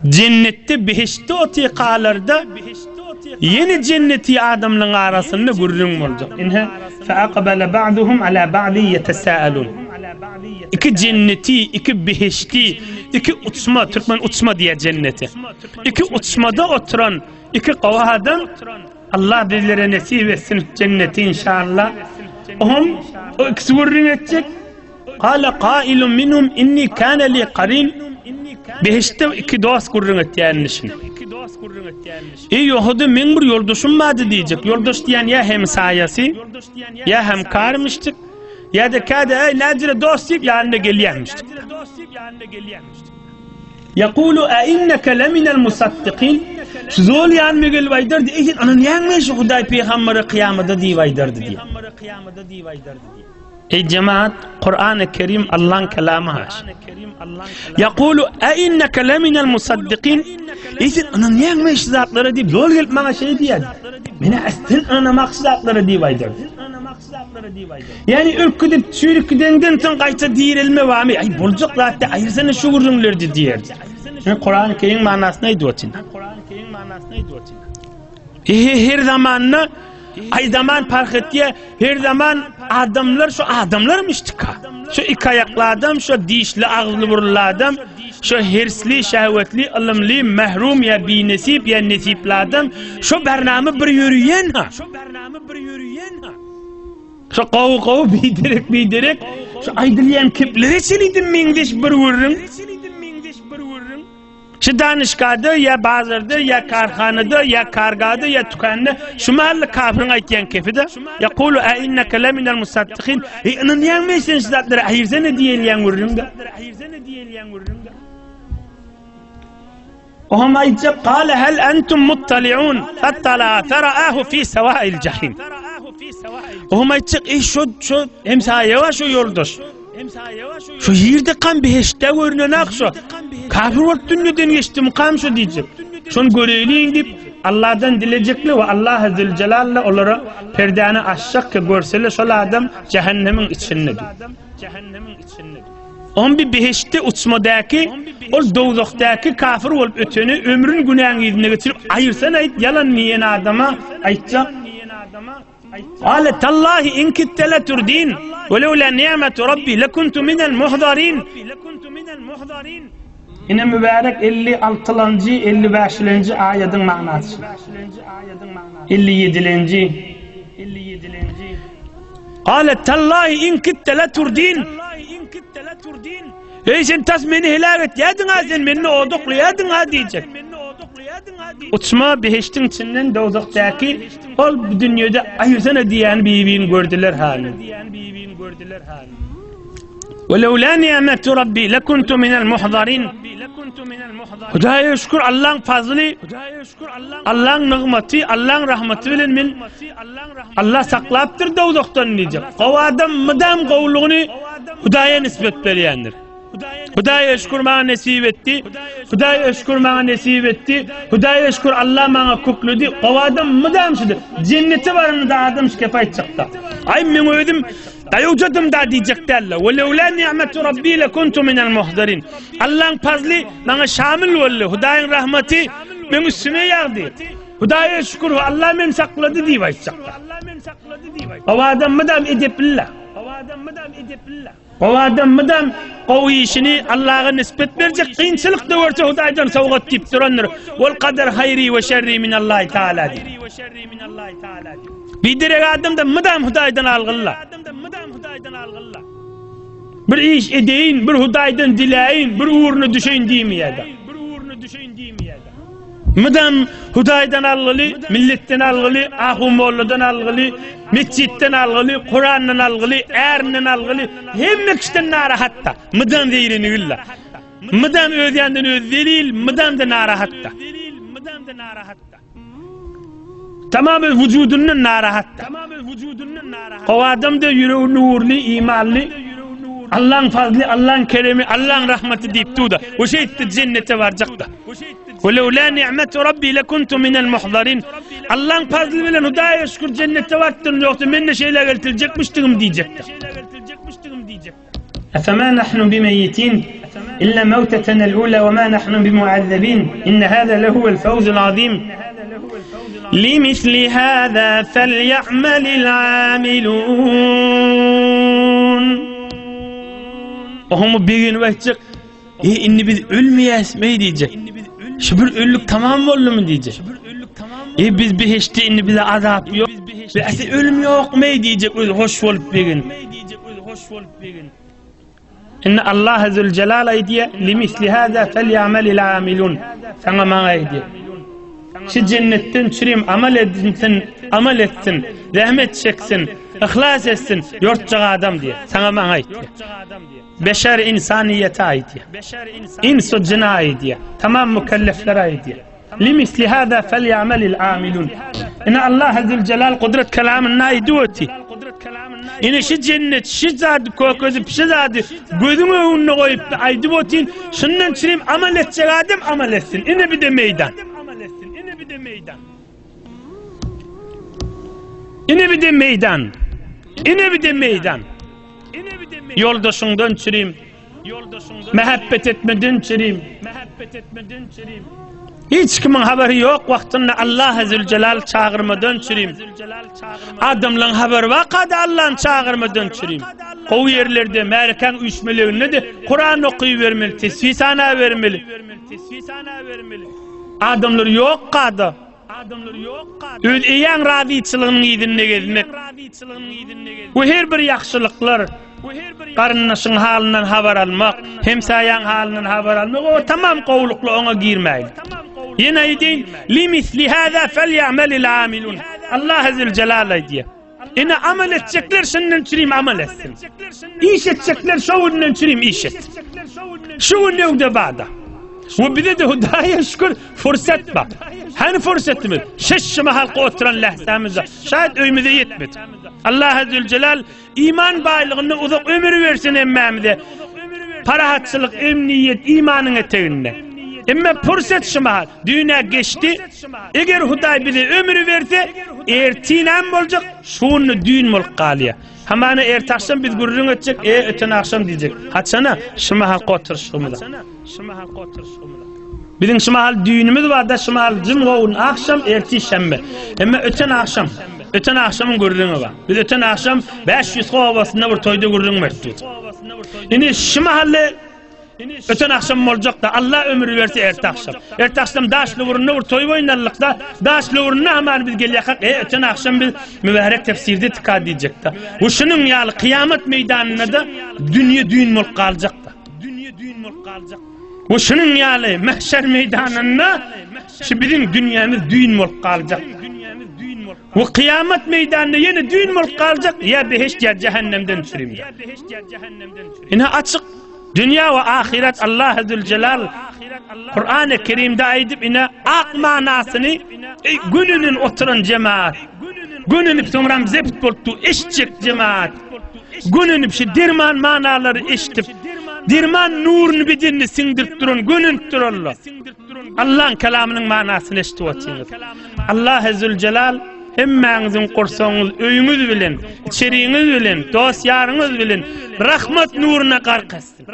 Cennette behişte otiqalarda yeni cenneti adamların arasında gurrun olacak. İnha fa'aqbala ba'duhum ala ba'di yetesaalun. İki cenneti, iki behişti, iki uçma, Türkmen uçma diye cenneti. İki uçmada oturan iki kavadan Allah bizlere nasip etsin cenneti inşallah. O ikisi gurrun edecek. Kâle kâilun minhum inni kâne li qarin. Behişte iki dost gurrun ettiğinişini. Yahudu men bir yoldaşım vardı diyecek. Yoldaş diyen ya hemsayesi, ya hemkarmıştık, ya da kâde nacire dost deyip yanına geliyormuştuk. Yakulu inneke leminel musaddiqin. Zol yanına gelivaydır diye. Anan yanmış Huday peygamberi kıyamada divaydardı diye. Ey cemaat, Kur'an-ı Kerim Allah'ın kelamı haş. Yakulu inneke leminel musaddiqin. İzin anan yanmış zatları deyip yol gelip bana şey diye. Mene astin anamak zatları divaydardı. Yani ülküdip çürüküdenden tın kayta diyerilme var mı? Ay bulacak zaten ayırsana şu gurrunlardı diye. Kur'an-ı Kerim manası neydi o için? Her zamanla ay zaman fark ettiye her zaman adamlar şu adamlarmıştı ka. Şu iki ayaklı adam, şu dişli ağızlı burunlu adam, şu hirsli, şehvetli, ılımlı, mehrum ya binesip ya nesipli adam, şu bernamı bir yürüyen ha. Şu kavu bidirek, şu aydılyan kipleri silidin mengeş bir vurun. Şu danışkada ya bazarda ya karhanada ya kargada ya tukanda şu mahalle kafirin aytyan kefide yakulu inneke leminel musaddiqin. İnan yanmaysan zatları ahirzene diyelyan vurrumda. O hem aytacak kâle hel entum muttali'un fattala fera'ahu fi sevâil cahim. O hem aytacak şu emsaya şu yoldaş. Şu yerde kan behişte görünen akşu. Kafir olup dünyadan geçti mukam şu diyecek. Şunu göreyliğin deyip Allah'tan dilecekli ve Allah Zülcelal'le onlara perdeni aşacak ki görseli şöyle adam cehennemin içindedir. On bir behişte uçmadaki, o doğudaktaki kafir olup öteni ömrün günahını yedine getirip ayırsan yalan niyen adama aytacak. قال تالله إن كدت لتردين ولولا نعمة ربي لكنت من المحضرين. Yine mübarek 56. 55. ayetin manası. 57. قال تالله إن كدت لتردين. Ey sen tas beni helak et yadın ha sen beni oduklu yadın ha diyecek. Uçma behiştin içinden doğudaktaki ol bu dünyada ayırsana diyen bibin gördüler halini. وَلَوْلَا نِعْمَةُ رَبِّي لَكُنْتُ مِنَ الْمُحْضَرِينَ. Hudaya şükür Allah'ın fazlı, Allah'ın nığmeti, Allah'ın rahmeti bilen Allah saklayıptır doğudaktan diyecek. O adam mıdam kavluğunu Hudaya nispet beriyendir. Hudaya şükür bana nasip etti. Hudaya şükür bana nasip etti. Hudaya şükür Allah bana kukludi. O adam mıdam şudur. Cenneti varını da adam şikayet çıktı. Ay men ödüm dayucadım da diyecekti Allah. وَلَوْلَا نِعْمَةُ رَبِّي لَكُنْتُ مِنَ الْمُحْضَرِينَ. Allah'ın fazlı bana şamil oldu. Hudayın rahmeti ben üstüme yağdı. Hudaya şükür Allah men sakladı diye başladı. O adam mıdam edepli. O adam mıdam o işini Allah'a nispet verecek kıyınçılık da varsa Hudaydan savgat deyip duranlar. Vel kader hayri ve şerri minallahi teala diye. Bir direk adam da mıdam Hudaydan algılla. Bir iş edeyin, bir Hudaydan dileyin, bir uğrunu düşeyin diyemeyede. Mıdam Hudaydan algılı, milletten algılı, Ahumollu'dan algılı, Mescitten algılı, Kur'an'dan algılı, Er'den algılı, hem kişiden narahatta. Mıdam değerini billah. Mıdam ödeyenden ödelil, mıdam da narahatta. Tamamen vücudunun narahatta. O adam da yüreği nurlu, imanlı, Allah'ın fazlı, Allah'ın keremi, Allah'ın rahmeti deyip da o şey cennete varacak da. وَلَوْلَا نِعْمَةُ رَبِّي لَكُنْتُ مِنَ الْمُحْضَرِينَ. Allah'ın fazlı bilen Hudaya şükür cennete vaktın yoktu. Ben de şeyler geltirecekmiştim diyecekti. اَفَمَا نَحْنُ بِمَيِّتِينَ. إلا موتتنا الأولى وما نحن بمعذبين إن هذا لهو الفوز العظيم لمثل هذا فليعمل العاملون. وهم بيجين وقتك إني biz ölmeyes mi diyecek? Şu bir ölük tamam oldu mu diyecek? Biz behişte inni bize azap yok. Ve ölüm yok mu diyecek? Hoş olup bugün. İnne Allah Azze Celal aydiye limisli hâzâ felya'melil âmilûn. Sana bana aydiye. Şu cennetten çürüyüm amel etsin, rahmet çeksin, ihlas etsin, yortacak adam diye. Sana bana aydiye. Beşer insaniyete aydiye. İnsu cina aydiye. Tamam mükelleflere aydiye. لمثل هذا فليعمل العاملون. إن الله عز وجل قدرة كلام النايدوتي. إن شي جنة شي زاد كوكوز بشزاد قدمه ونغيب عيدوتين شنن شريم عمل etsin عمل etsin. إن بده ميدان. إن بده ميدان. إن بده ميدان. Yoldaşından çürüyüm. Mehabbet etmeden çürüyüm. Hiç kimin haberi yok vaktinde Allah Azze Celal çağırmadan çürüyüm. Adamların haberi var kad Allah'ın çağırmadan çürüyüm. O yerlerde Amerikan uyuşmalarını de Kur'an okuyuvermeli, tesbih sana vermeli. Adamlar yok kadı. Ödeyen radiyçılığının idinine gezmek. Bu her bir yakşılıklar. Karınlaşın halinden haber almak, hemsayan halinden haber almak, o tamam kovluklu ona girmeyin. Yine deyin, limisli hâzâ felya'melil âmilûn. Allah Azze Celal diye. Yine amel edecekler, şundan çürüyüm amel etsin. İş edecekler, şundan çürüyüm iş et. Şunun evde bağda. Ve bize de hudaya şükür fırsat bak. Hani fırsatımız? Şeşme halka oturan lahzamıza. Şayet öyümüze yetmedi. Allah Azze Celal iman bağlılığına uzak ömür versin emmemize. Parahatçılık, emniyet, imanın eteğinde. Emme fırsat şımahal. Dünya geçti. Eğer Huday bize ömrü verse, ertinen olacak, şunu düğün mulk kaliye. Hemen erti akşam biz gururun edecek, öten akşam diyecek. Haçana, şımahal kotur şımıda. Bizim şımahal düğünümüz var da şımahal cımğoğun akşam, erti şembe. Emme öten akşam. Öten akşamın gururunu var. Biz öten akşam 500 kovasında bir toyda gururun verdi. Yani şımahalle öten akşam olacak da Allah ömrü verse erti akşam. Erti akşam daşlı vurunna bir toy oynarlıkta daşlı vurunna hemen biz geliyakak. Öten akşam biz mübarek tefsirde tıka diyecek da. Bu şunun yalı kıyamet meydanına da dünya düğün mulk kalacak da. Bu şunun yalı mahşer meydanına şu bizim dünyamız düğün mulk kalacak. Bu kıyamet meydanında yine düğün mulk kalacak. Ya beheşt ya cehennemden süreyim. Yine açık. Dünya ve ahiret Allah Azze Celal Kur'an-ı Kerim'de aydıp yine ak manasını gününün oturan cemaat, gününün sonra zept boltu işçek cemaat, gününün dirman manaları iştip, dirman nurunu bidirini sindirip durun, günün dururlar. Allah'ın kelamının manasını iştivatınız. Allah Azze Celal hemmenizin korsanız, öyünüz bilin, içeriğiniz bilin, dost yarınız bilin, rahmet nuruna karkasın.